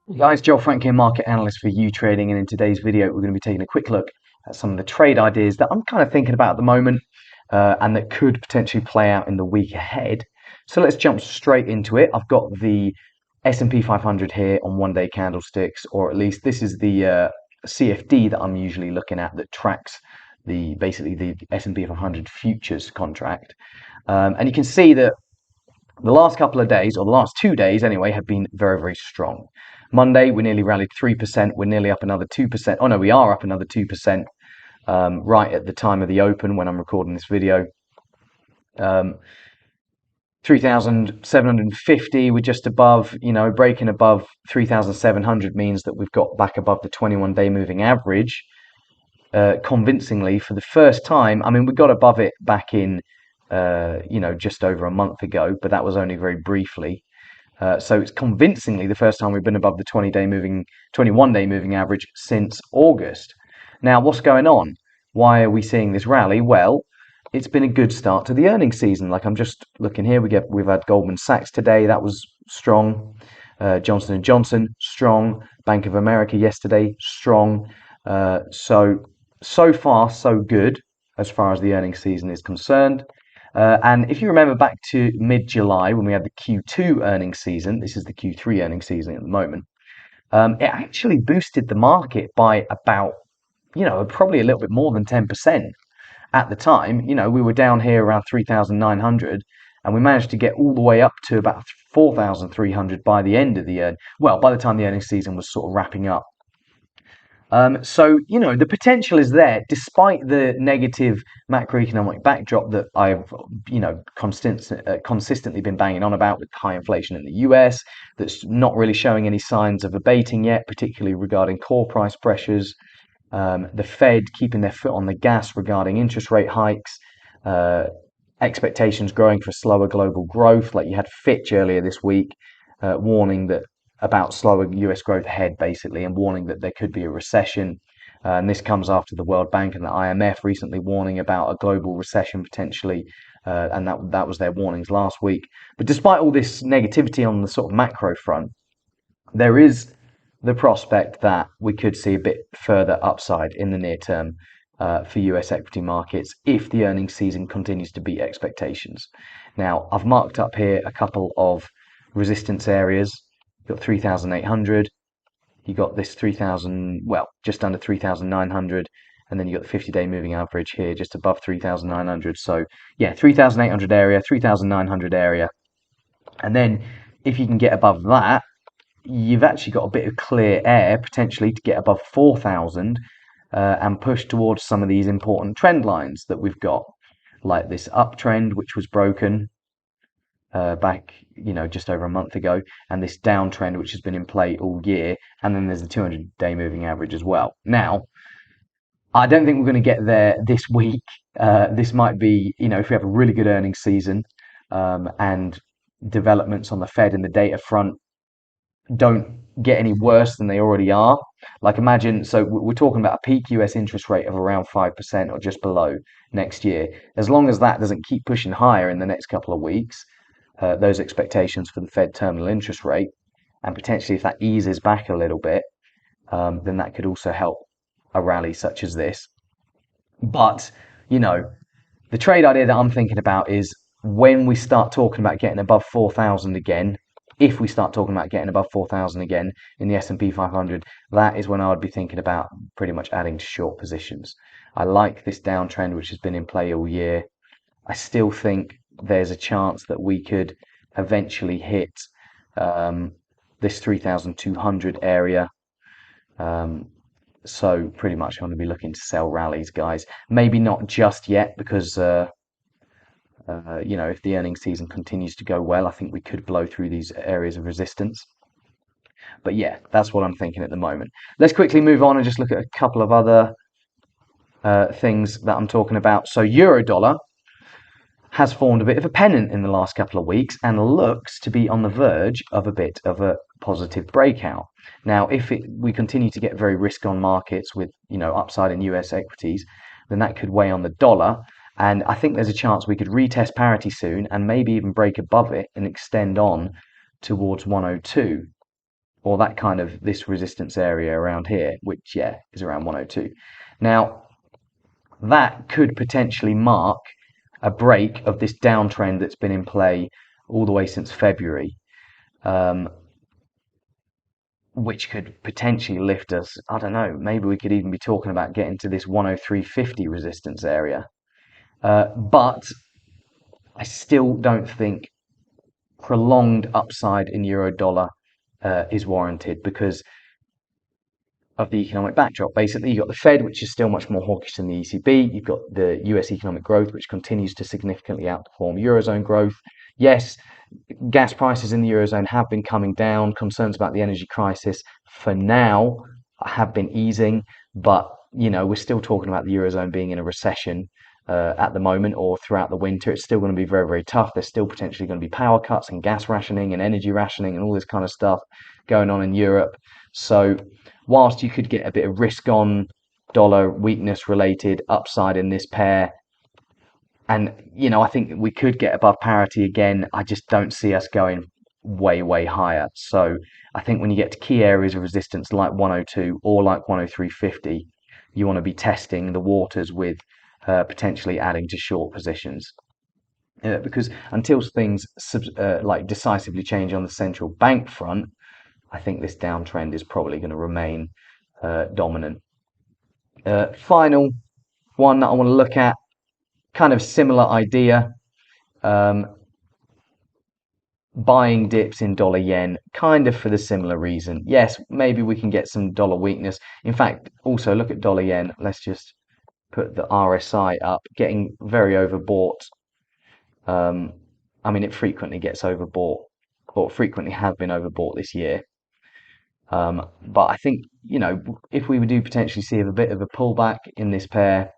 Hey guys, Joel Frank here, market analyst for YouTrading, and in today's video we're going to be taking a quick look at some of the trade ideas that I'm kind of thinking about at the moment and that could potentially play out in the week ahead. So let's jump straight into it. I've got the S&P 500 here on one-day candlesticks, or at least this is the CFD that I'm usually looking at that tracks basically the S&P 500 futures contract. And you can see that the last couple of days, or the last 2 days anyway, have been very, very strong. Monday, we nearly rallied 3%. We're nearly up another 2%. Oh no, we are up another 2% right at the time of the open when I'm recording this video. 3,750, we're just above, breaking above 3,700 means that we've got back above the 21-day moving average convincingly for the first time. I mean, we got above it back in, just over a month ago, but that was only very briefly. So it's convincingly the first time we've been above the 21-day moving average since August. Now, what's going on? Why are we seeing this rally? Well, it's been a good start to the earnings season. Like I'm just looking here, we've had Goldman Sachs today, that was strong. Johnson & Johnson, strong. Bank of America yesterday, strong. So far, so good as far as the earnings season is concerned. And if you remember back to mid-July when we had the Q2 earnings season, this is the Q3 earnings season at the moment, it actually boosted the market by about, probably a little bit more than 10% at the time. We were down here around 3,900 and we managed to get all the way up to about 4,300 by the end of by the time the earnings season was sort of wrapping up. So, the potential is there, despite the negative macroeconomic backdrop that I've, consistently been banging on about with high inflation in the US, that's not really showing any signs of abating yet, particularly regarding core price pressures. The Fed keeping their foot on the gas regarding interest rate hikes, expectations growing for slower global growth. Like you had Fitch earlier this week warning that about slower US growth ahead, basically, and warning that there could be a recession. And this comes after the World Bank and the IMF recently warning about a global recession potentially, and that was their warnings last week. But despite all this negativity on the sort of macro front, there is the prospect that we could see a bit further upside in the near term for US equity markets if the earnings season continues to beat expectations. Now, I've marked up here a couple of resistance areas. You've got 3,800, you got this 3,000, well, just under 3,900, and then you got the 50-day moving average here just above 3,900. So yeah, 3,800 area, 3,900 area. And then if you can get above that, you've actually got a bit of clear air potentially to get above 4,000 and push towards some of these important trend lines that we've got, like this uptrend, which was broken back, just over a month ago, and this downtrend, which has been in play all year. And then there's the 200-day moving average as well. Now, I don't think we're going to get there this week. This might be, if we have a really good earnings season and developments on the Fed and the data front don't get any worse than they already are. Like imagine, so we're talking about a peak US interest rate of around 5% or just below next year. As long as that doesn't keep pushing higher in the next couple of weeks, those expectations for the Fed terminal interest rate, and potentially if that eases back a little bit, then that could also help a rally such as this. But, the trade idea that I'm thinking about is when we start talking about getting above 4,000 again, if we start talking about getting above 4,000 again in the S&P 500, that is when I would be thinking about pretty much adding to short positions. I like this downtrend which has been in play all year. I still think there's a chance that we could eventually hit this 3,200 area. So pretty much I'm going to be looking to sell rallies, guys. Maybe not just yet because, if the earnings season continues to go well, I think we could blow through these areas of resistance. But yeah, that's what I'm thinking at the moment. Let's quickly move on and just look at a couple of other things that I'm talking about. So euro dollar has formed a bit of a pennant in the last couple of weeks and looks to be on the verge of a bit of a positive breakout. Now, if we continue to get very risk-on markets with, upside in US equities, then that could weigh on the dollar. And I think there's a chance we could retest parity soon and maybe even break above it and extend on towards 102. or that kind of this resistance area around here, which yeah is around 102. Now that could potentially mark a break of this downtrend that's been in play all the way since February, um, which could potentially lift us. I don't know, maybe we could even be talking about getting to this 103.50 resistance area. But I still don't think prolonged upside in euro dollar is warranted because of the economic backdrop. Basically, you've got the Fed, which is still much more hawkish than the ECB. You've got the US economic growth, which continues to significantly outperform Eurozone growth. Yes, gas prices in the Eurozone have been coming down. Concerns about the energy crisis for now have been easing, but we're still talking about the Eurozone being in a recession at the moment or throughout the winter. It's still going to be very, very tough. There's still potentially going to be power cuts and gas rationing and energy rationing and all this kind of stuff going on in Europe. So whilst you could get a bit of risk on dollar weakness related upside in this pair, and I think we could get above parity again. I just don't see us going way, way higher. So I think when you get to key areas of resistance like 102 or like 103.50, you want to be testing the waters with potentially adding to short positions. Because until things like decisively change on the central bank front, I think this downtrend is probably going to remain dominant. Final one that I want to look at, kind of similar idea. Um, Buying dips in dollar yen, kind of for the similar reason. Yes, maybe we can get some dollar weakness. In fact, also look at dollar yen. Let's just put the RSI up, getting very overbought. Um, I mean, it frequently gets overbought, or frequently have been overbought this year. But I think, if we do potentially see a bit of a pullback in this pair,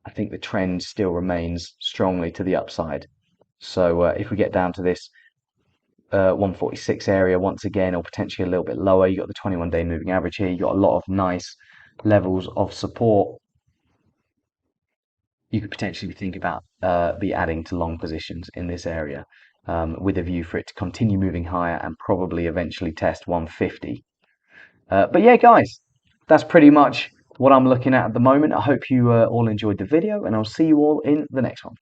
I think the trend still remains strongly to the upside. So if we get down to this 146 area once again, or potentially a little bit lower, you got the 21-day moving average here. You got a lot of nice levels of support. You could potentially think about be adding to long positions in this area with a view for it to continue moving higher and probably eventually test 150. But yeah, guys, that's pretty much what I'm looking at the moment. I hope you all enjoyed the video, and I'll see you all in the next one.